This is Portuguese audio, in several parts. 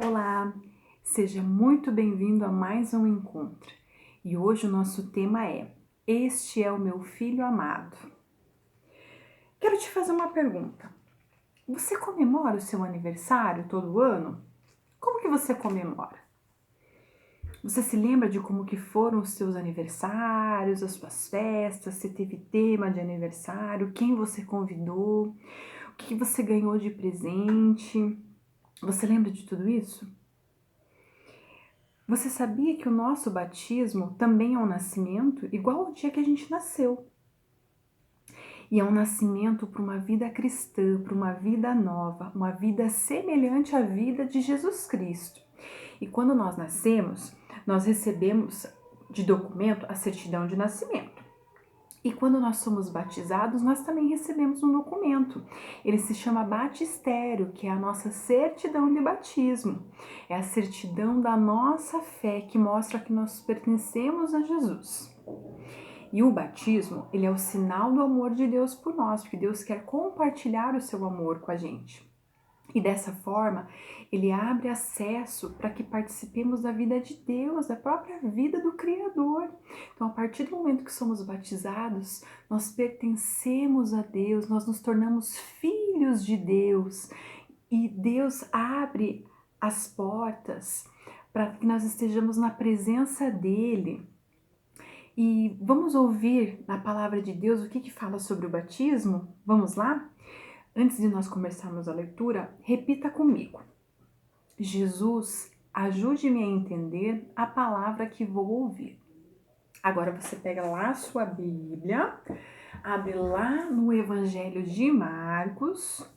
Olá, seja muito bem-vindo a mais um encontro. E hoje o nosso tema é Este é o meu filho amado. Quero te fazer uma pergunta. Você comemora o seu aniversário todo ano? Como que você comemora? Você se lembra de como que foram os seus aniversários, as suas festas, se teve tema de aniversário, quem você convidou, o que você ganhou de presente? Você lembra de tudo isso? Você sabia que o nosso batismo também é um nascimento igual ao dia que a gente nasceu? E é um nascimento para uma vida cristã, para uma vida nova, uma vida semelhante à vida de Jesus Cristo. E quando nós nascemos, nós recebemos de documento a certidão de nascimento. E quando nós somos batizados, nós também recebemos um documento. Ele se chama batistério, que é a nossa certidão de batismo. É a certidão da nossa fé que mostra que nós pertencemos a Jesus. E o batismo, ele é o sinal do amor de Deus por nós, porque Deus quer compartilhar o seu amor com a gente. E dessa forma, ele abre acesso para que participemos da vida de Deus, da própria vida do Criador. Então, a partir do momento que somos batizados, nós pertencemos a Deus, nós nos tornamos filhos de Deus. E Deus abre as portas para que nós estejamos na presença dEle. E vamos ouvir na palavra de Deus o que fala sobre o batismo? Vamos lá? Antes de nós começarmos a leitura, repita comigo. Jesus, ajude-me a entender a palavra que vou ouvir. Agora você pega lá a sua Bíblia, abre lá no Evangelho de Marcos,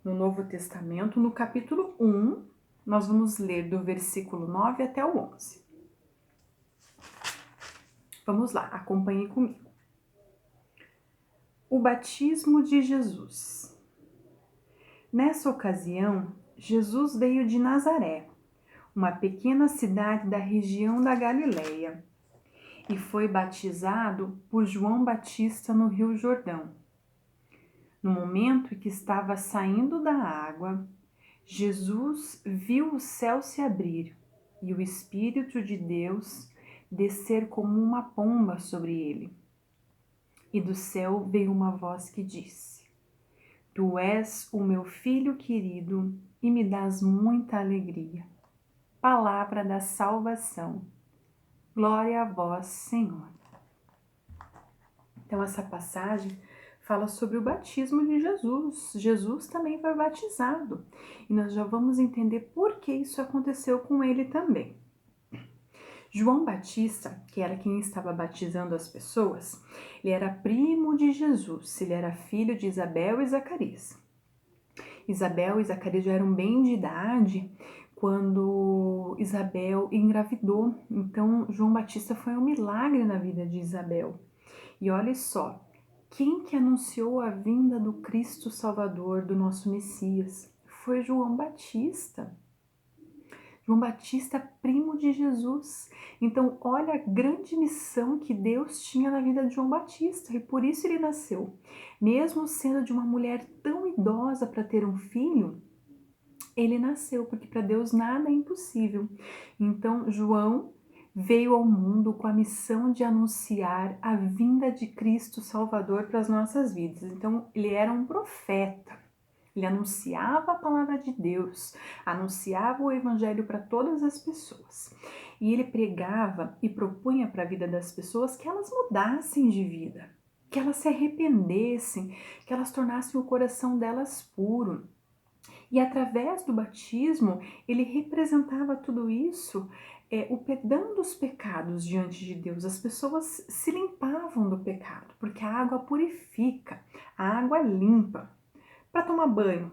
no Novo Testamento, no capítulo 1, nós vamos ler do versículo 9 até o 11. Vamos lá, acompanhe comigo. O batismo de Jesus. Nessa ocasião, Jesus veio de Nazaré, uma pequena cidade da região da Galileia, e foi batizado por João Batista no Rio Jordão. No momento em que estava saindo da água, Jesus viu o céu se abrir e o Espírito de Deus descer como uma pomba sobre ele. E do céu veio uma voz que disse: Tu és o meu filho querido e me dás muita alegria. Palavra da salvação. Glória a vós, Senhor. Então, essa passagem fala sobre o batismo de Jesus. Jesus também foi batizado. E nós já vamos entender por que isso aconteceu com ele também. João Batista, que era quem estava batizando as pessoas, ele era primo de Jesus. Ele era filho de Isabel e Zacarias. Isabel e Zacarias já eram bem de idade quando Isabel engravidou. Então, João Batista foi um milagre na vida de Isabel. E olha só, quem que anunciou a vinda do Cristo Salvador, do nosso Messias? Foi João Batista. João Batista, primo de Jesus. Então, olha a grande missão que Deus tinha na vida de João Batista, e por isso ele nasceu. Mesmo sendo de uma mulher tão idosa para ter um filho, ele nasceu, porque para Deus nada é impossível. Então, João veio ao mundo com a missão de anunciar a vinda de Cristo Salvador para as nossas vidas. Então, ele era um profeta. Ele anunciava a palavra de Deus, anunciava o evangelho para todas as pessoas. E ele pregava e propunha para a vida das pessoas que elas mudassem de vida, que elas se arrependessem, que elas tornassem o coração delas puro. E através do batismo, ele representava tudo isso, o perdão dos pecados diante de Deus. As pessoas se limpavam do pecado, porque a água purifica, a água limpa. Para tomar banho,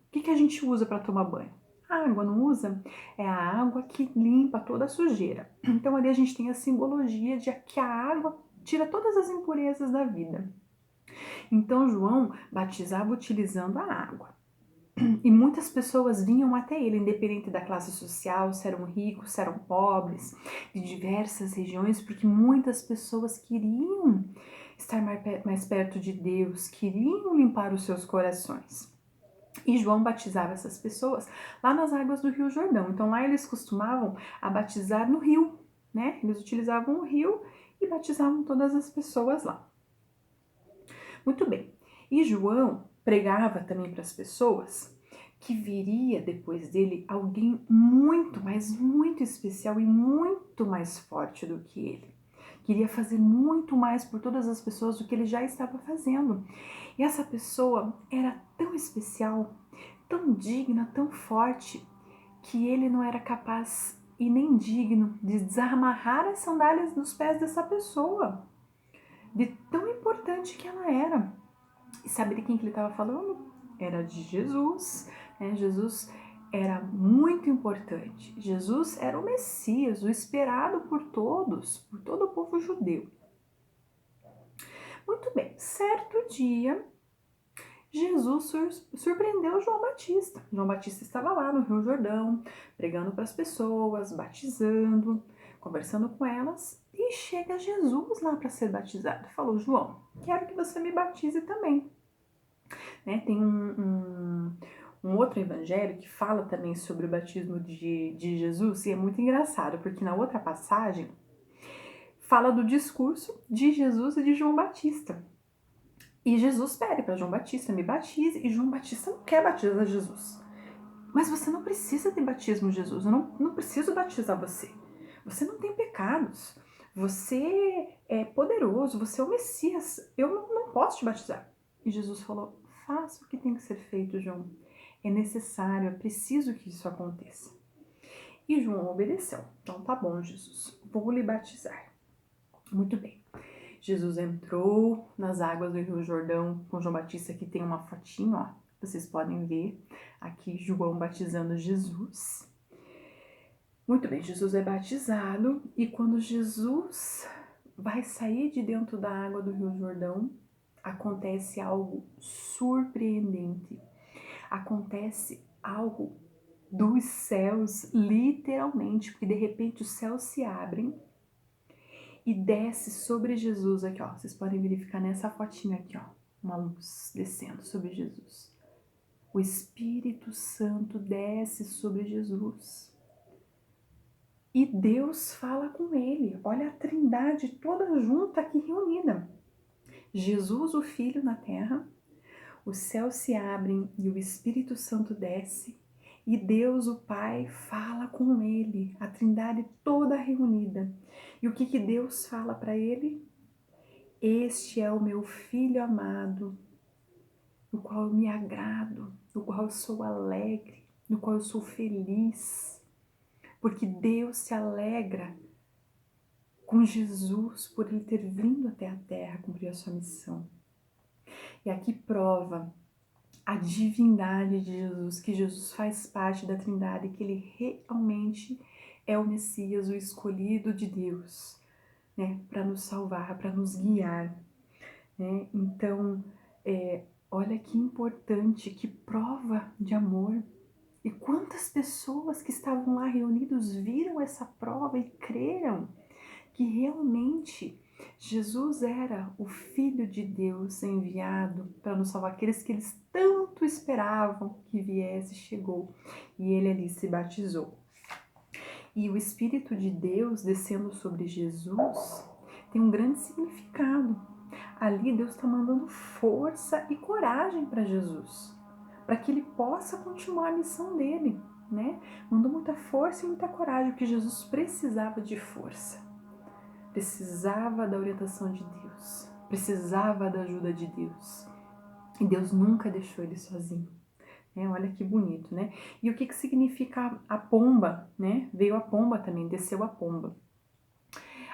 o que a gente usa para tomar banho? A água, não usa? É a água que limpa toda a sujeira. Então ali a gente tem a simbologia de que a água tira todas as impurezas da vida. Então João batizava utilizando a água. E muitas pessoas vinham até ele, independente da classe social, se eram ricos, se eram pobres, de diversas regiões, porque muitas pessoas queriam estar mais perto de Deus, queriam limpar os seus corações. E João batizava essas pessoas lá nas águas do Rio Jordão. Então lá eles costumavam a batizar no rio, né? Eles utilizavam o rio e batizavam todas as pessoas lá. Muito bem. E João pregava também para as pessoas que viria depois dele alguém muito, mas muito especial e muito mais forte do que ele. Queria fazer muito mais por todas as pessoas do que ele já estava fazendo. E essa pessoa era tão especial, tão digna, tão forte, que ele não era capaz e nem digno de desamarrar as sandálias dos pés dessa pessoa, de tão importante que ela era. E sabe de quem que ele estava falando? Era de Jesus, né? Jesus era muito importante. Jesus era o Messias, o esperado por todos, por todo o povo judeu. Muito bem, certo dia, Jesus surpreendeu João Batista. João Batista estava lá no Rio Jordão, pregando para as pessoas, batizando, conversando com elas, e chega Jesus lá para ser batizado. Falou: João, quero que você me batize também. Né? Tem um outro evangelho que fala também sobre o batismo de Jesus, e é muito engraçado, porque na outra passagem fala do discurso de Jesus e de João Batista. E Jesus pede para João Batista: me batize, e João Batista não quer batizar Jesus. Mas você não precisa de batismo, Jesus, eu não preciso batizar você. Você não tem pecados, você é poderoso, você é o Messias, eu não posso te batizar. E Jesus falou: faça o que tem que ser feito, João. É necessário, é preciso que isso aconteça. E João obedeceu. Então tá bom, Jesus, vou lhe batizar. Muito bem. Jesus entrou nas águas do Rio Jordão com João Batista. Aqui tem uma fotinho, ó. Vocês podem ver aqui João batizando Jesus. Muito bem, Jesus é batizado e quando Jesus vai sair de dentro da água do Rio Jordão, acontece algo surpreendente. Acontece algo dos céus, literalmente, porque de repente os céus se abrem e desce sobre Jesus aqui, ó. Vocês podem verificar nessa fotinha aqui, ó, uma luz descendo sobre Jesus. O Espírito Santo desce sobre Jesus. E Deus fala com ele. Olha a Trindade toda junta aqui reunida. Jesus, o Filho na terra, os céus se abrem e o Espírito Santo desce. E Deus, o Pai, fala com ele, a Trindade toda reunida. E o que Deus fala para ele? Este é o meu Filho amado, no qual eu me agrado, no qual eu sou alegre, no qual eu sou feliz. Porque Deus se alegra com Jesus por ele ter vindo até a terra cumprir a sua missão. E aqui prova a divindade de Jesus, que Jesus faz parte da Trindade, que ele realmente é o Messias, o escolhido de Deus, né, para nos salvar, para nos guiar, né? Então, olha que importante, que prova de amor. E quantas pessoas que estavam lá reunidos viram essa prova e creram que realmente Jesus era o Filho de Deus enviado para nos salvar, aqueles que eles tanto esperavam que viesse, chegou, e ele ali se batizou. E o Espírito de Deus descendo sobre Jesus tem um grande significado. Ali Deus está mandando força e coragem para Jesus, para que ele possa continuar a missão dele, né? Mandou muita força e muita coragem, porque Jesus precisava de força. Precisava da orientação de Deus, precisava da ajuda de Deus. E Deus nunca deixou ele sozinho. Olha que bonito, né? E o que significa a pomba, né? Veio a pomba também, desceu a pomba.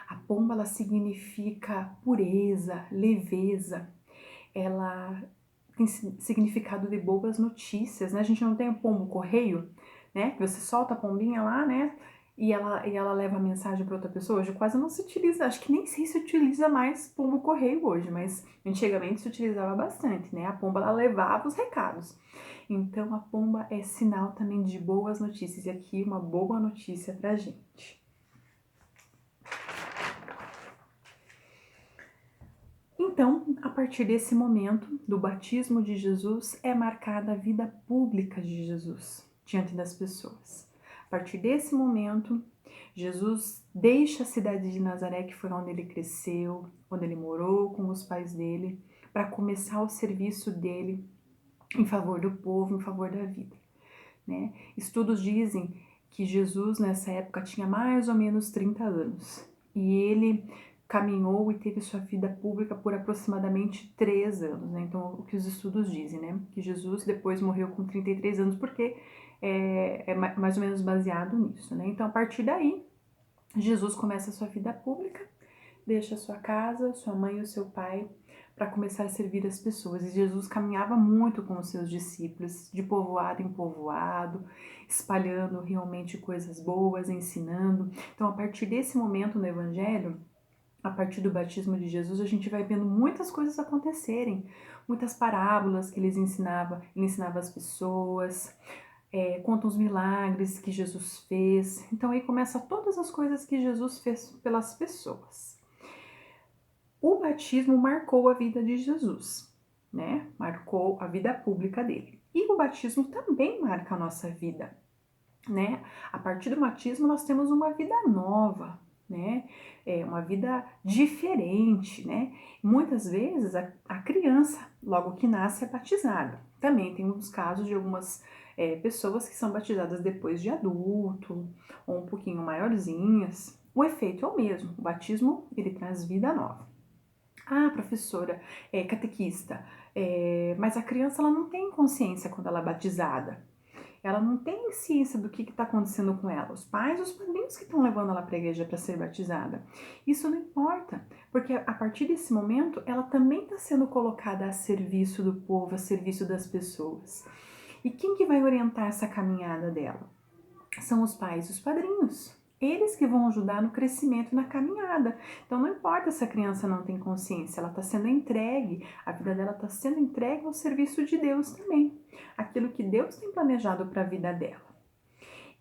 A pomba, ela significa pureza, leveza. Ela tem significado de boas notícias, né? A gente não tem o pombo correio, né? Que você solta a pombinha lá, né? E ela leva a mensagem para outra pessoa. Hoje quase não se utiliza, acho que nem sei se utiliza mais pombo correio hoje, mas antigamente se utilizava bastante, né? A pomba, ela levava os recados. Então a pomba é sinal também de boas notícias, e aqui uma boa notícia pra gente. Então, Então, a partir desse momento do batismo de Jesus, é marcada a vida pública de Jesus diante das pessoas. A partir desse momento, Jesus deixa a cidade de Nazaré, que foi onde ele cresceu, onde ele morou com os pais dele, para começar o serviço dele em favor do povo, em favor da vida, né? Estudos dizem que Jesus nessa época tinha mais ou menos 30 anos e ele caminhou e teve sua vida pública por aproximadamente 3 anos, né? Então, o que os estudos dizem, né? Que Jesus depois morreu com 33 anos, porque é mais ou menos baseado nisso, né? Então, a partir daí, Jesus começa a sua vida pública, deixa a sua casa, sua mãe e o seu pai para começar a servir as pessoas. E Jesus caminhava muito com os seus discípulos, de povoado em povoado, espalhando realmente coisas boas, ensinando. Então, a partir desse momento no Evangelho, a partir do batismo de Jesus, a gente vai vendo muitas coisas acontecerem, muitas parábolas que ele ensinava as pessoas, conta os milagres que Jesus fez. Então aí começa todas as coisas que Jesus fez pelas pessoas. O batismo marcou a vida de Jesus, né? Marcou a vida pública dele. E o batismo também marca a nossa vida, né? A partir do batismo nós temos uma vida nova, né? Uma vida diferente, né? Muitas vezes a criança, logo que nasce, é batizada. Também tem uns casos de algumas pessoas que são batizadas depois de adulto ou um pouquinho maiorzinhas. O efeito é o mesmo. O batismo, ele traz vida nova. Ah, professora, catequista, mas a criança ela não tem consciência quando ela é batizada. Ela não tem ciência do que está acontecendo com ela. Os pais, os padrinhos que estão levando ela para a igreja para ser batizada. Isso não importa, porque a partir desse momento ela também está sendo colocada a serviço do povo, a serviço das pessoas. E quem que vai orientar essa caminhada dela? São os pais e os padrinhos. Eles que vão ajudar no crescimento, na caminhada. Então não importa se a criança não tem consciência, ela está sendo entregue, a vida dela está sendo entregue ao serviço de Deus também. Aquilo que Deus tem planejado para a vida dela.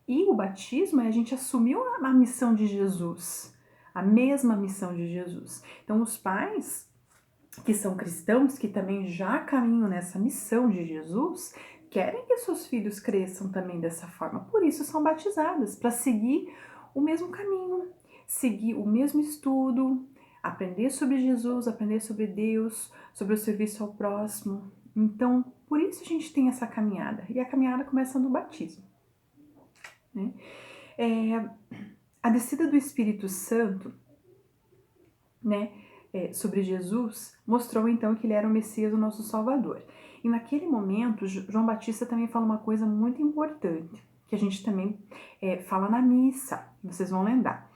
E o batismo é a gente assumiu a missão de Jesus, a mesma missão de Jesus. Então os pais que são cristãos, que também já caminham nessa missão de Jesus, querem que seus filhos cresçam também dessa forma. Por isso são batizadas, para seguir o mesmo caminho, seguir o mesmo estudo, aprender sobre Jesus, aprender sobre Deus, sobre o serviço ao próximo. Então, por isso a gente tem essa caminhada. E a caminhada começa no batismo, né? A descida do Espírito Santo, né, sobre Jesus, mostrou então que ele era o Messias, o nosso Salvador. E naquele momento, João Batista também fala uma coisa muito importante, que a gente também fala na missa, vocês vão lembrar.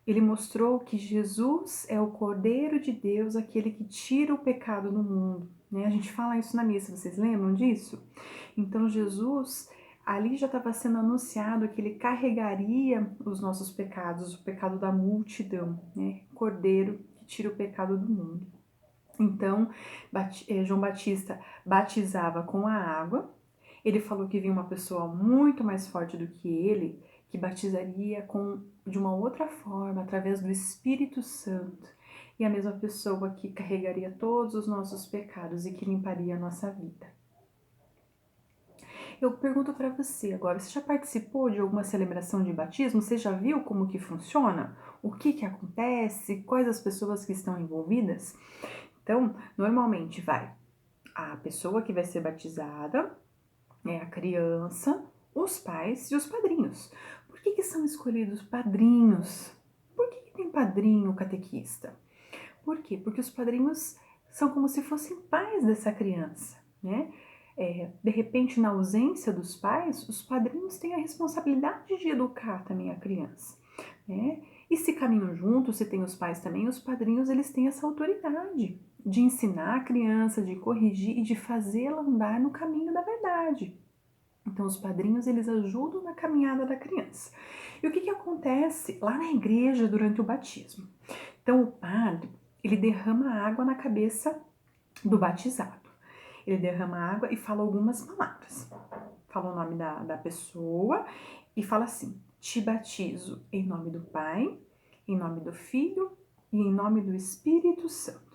Ele mostrou que Jesus é o Cordeiro de Deus, aquele que tira o pecado do mundo, né? A gente fala isso na missa, vocês lembram disso? Então Jesus, ali já estava sendo anunciado que ele carregaria os nossos pecados, o pecado da multidão, né? Cordeiro que tira o pecado do mundo. Então, João Batista batizava com a água. Ele falou que vinha uma pessoa muito mais forte do que ele, que batizaria de uma outra forma, através do Espírito Santo. E a mesma pessoa que carregaria todos os nossos pecados e que limparia a nossa vida. Eu pergunto para você agora, você já participou de alguma celebração de batismo? Você já viu como que funciona? O que acontece? Quais as pessoas que estão envolvidas? Então, normalmente vai a pessoa que vai ser batizada, a criança, os pais e os padrinhos. Por que são escolhidos padrinhos? Por que tem padrinho catequista? Por quê? Porque os padrinhos são como se fossem pais dessa criança, né? De repente, na ausência dos pais, os padrinhos têm a responsabilidade de educar também a criança, né? E se caminham juntos, se tem os pais também, os padrinhos eles têm essa autoridade de ensinar a criança, de corrigir e de fazê-la andar no caminho da verdade. Então, os padrinhos, eles ajudam na caminhada da criança. E o que acontece lá na igreja durante o batismo? Então, o padre, ele derrama água na cabeça do batizado. Ele derrama água e fala algumas palavras. Fala o nome da pessoa e fala assim: te batizo em nome do Pai, em nome do Filho e em nome do Espírito Santo.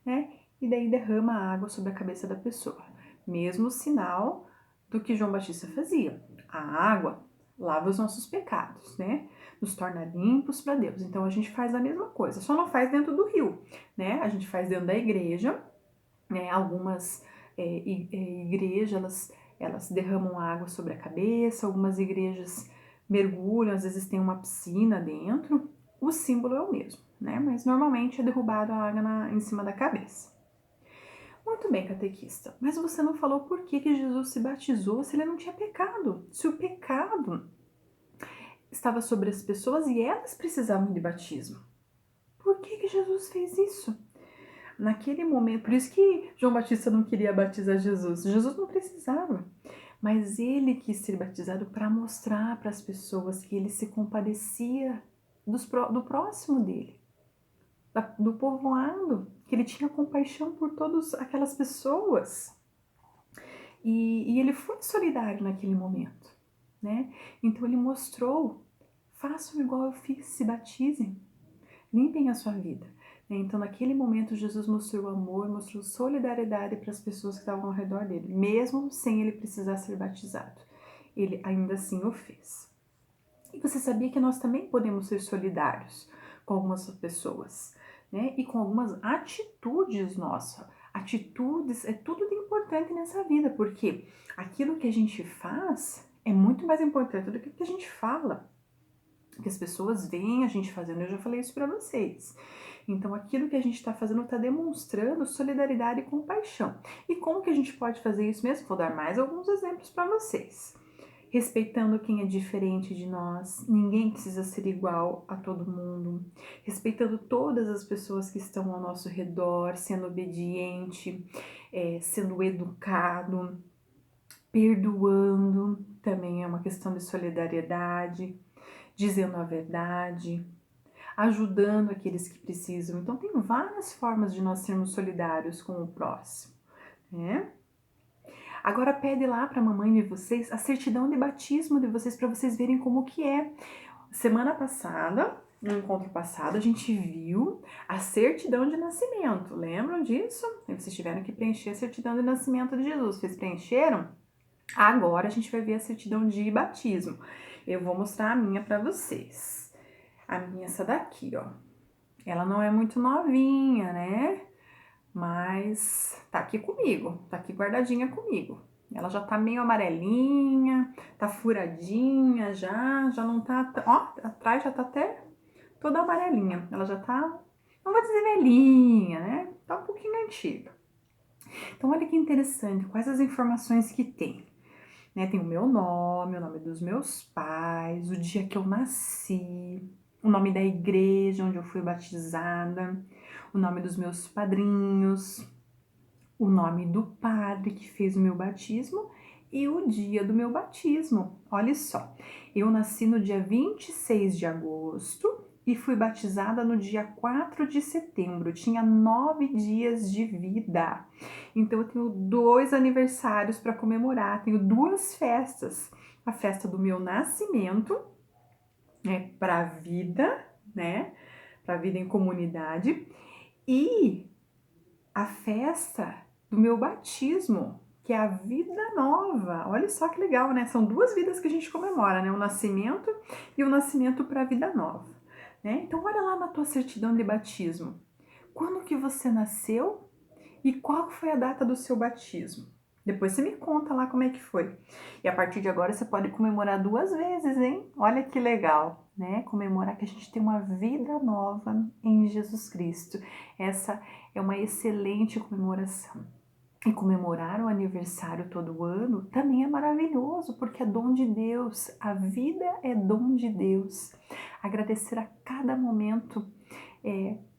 né? E daí derrama a água sobre a cabeça da pessoa. Mesmo sinal do que João Batista fazia. A água lava os nossos pecados, né? Nos torna limpos para Deus. Então a gente faz a mesma coisa, só não faz dentro do rio, né? A gente faz dentro da igreja, né? Algumas igrejas, elas derramam água sobre a cabeça, algumas igrejas mergulham, às vezes tem uma piscina dentro. O símbolo é o mesmo, né? Mas normalmente é derrubado a água em cima da cabeça. Muito bem, catequista, mas você não falou por que Jesus se batizou se ele não tinha pecado. Se o pecado estava sobre as pessoas e elas precisavam de batismo. Por que Jesus fez isso? Naquele momento, por isso que João Batista não queria batizar Jesus. Jesus não precisava, mas ele quis ser batizado para mostrar para as pessoas que ele se compadecia do próximo dele, do povoado, que ele tinha compaixão por todas aquelas pessoas. E ele foi solidário naquele momento, né? Então ele mostrou, façam igual eu fiz, se batizem, limpem a sua vida. Então naquele momento Jesus mostrou amor, mostrou solidariedade para as pessoas que estavam ao redor dele, mesmo sem ele precisar ser batizado. Ele ainda assim o fez. E você sabia que nós também podemos ser solidários com algumas pessoas, né? E com algumas atitudes nossas. Atitudes é tudo de importante nessa vida, porque aquilo que a gente faz é muito mais importante do que o que a gente fala. Que as pessoas veem a gente fazendo, eu já falei isso para vocês. Então, aquilo que a gente está fazendo está demonstrando solidariedade e compaixão. E como que a gente pode fazer isso mesmo? Vou dar mais alguns exemplos para vocês. Respeitando quem é diferente de nós, ninguém precisa ser igual a todo mundo. Respeitando todas as pessoas que estão ao nosso redor, sendo obediente, sendo educado, perdoando, também é uma questão de solidariedade, dizendo a verdade, ajudando aqueles que precisam. Então, tem várias formas de nós sermos solidários com o próximo, né? Agora pede lá para a mamãe de vocês a certidão de batismo de vocês para vocês verem como que é. Semana passada, no encontro passado, a gente viu a certidão de nascimento. Lembram disso? E vocês tiveram que preencher a certidão de nascimento de Jesus. Vocês preencheram? Agora a gente vai ver a certidão de batismo. Eu vou mostrar a minha para vocês. A minha é essa daqui, ó. Ela não é muito novinha, né? Mas tá aqui comigo, tá aqui guardadinha comigo. Ela já tá meio amarelinha, tá furadinha já não tá, ó, atrás já tá até toda amarelinha. Ela já tá, não vou dizer velhinha, né? Tá um pouquinho antiga. Então olha que interessante, quais as informações que tem. Né? Tem o meu nome, o nome dos meus pais, o dia que eu nasci, o nome da igreja onde eu fui batizada, o nome dos meus padrinhos, o nome do padre que fez o meu batismo e o dia do meu batismo. Olha só, eu nasci no dia 26 de agosto e fui batizada no dia 4 de setembro. Eu tinha 9 dias de vida. Então eu tenho 2 aniversários para comemorar, tenho 2 festas. A festa do meu nascimento, né, para a vida, né, para a vida em comunidade, e a festa do meu batismo, que é a vida nova. Olha só que legal, né? São 2 vidas que a gente comemora, né? O nascimento e o nascimento para a vida nova, né? Então olha lá na tua certidão de batismo. Quando que você nasceu e qual foi a data do seu batismo? Depois você me conta lá como é que foi. E a partir de agora você pode comemorar 2 vezes, hein? Olha que legal, né? Comemorar que a gente tem uma vida nova em Jesus Cristo. Essa é uma excelente comemoração. E comemorar o aniversário todo ano também é maravilhoso, porque é dom de Deus. A vida é dom de Deus. Agradecer a cada momento,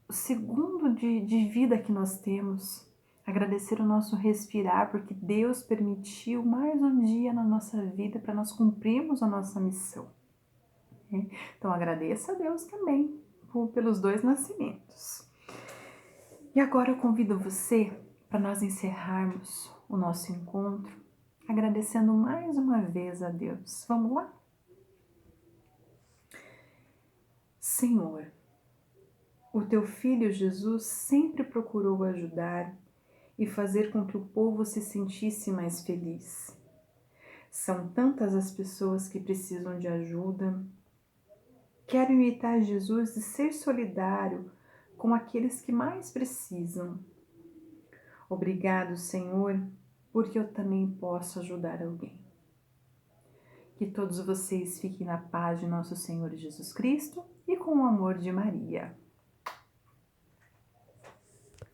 o segundo de vida que nós temos. Agradecer o nosso respirar, porque Deus permitiu mais um dia na nossa vida para nós cumprirmos a nossa missão. Né? Então agradeça a Deus também pelos 2 nascimentos. E agora eu convido você para nós encerrarmos o nosso encontro agradecendo mais uma vez a Deus. Vamos lá? Senhor, O teu filho Jesus sempre procurou ajudar e fazer com que o povo se sentisse mais feliz. São tantas as pessoas que precisam de ajuda. Quero imitar Jesus e ser solidário com aqueles que mais precisam. Obrigado, Senhor, porque eu também posso ajudar alguém. Que todos vocês fiquem na paz de nosso Senhor Jesus Cristo e com o amor de Maria.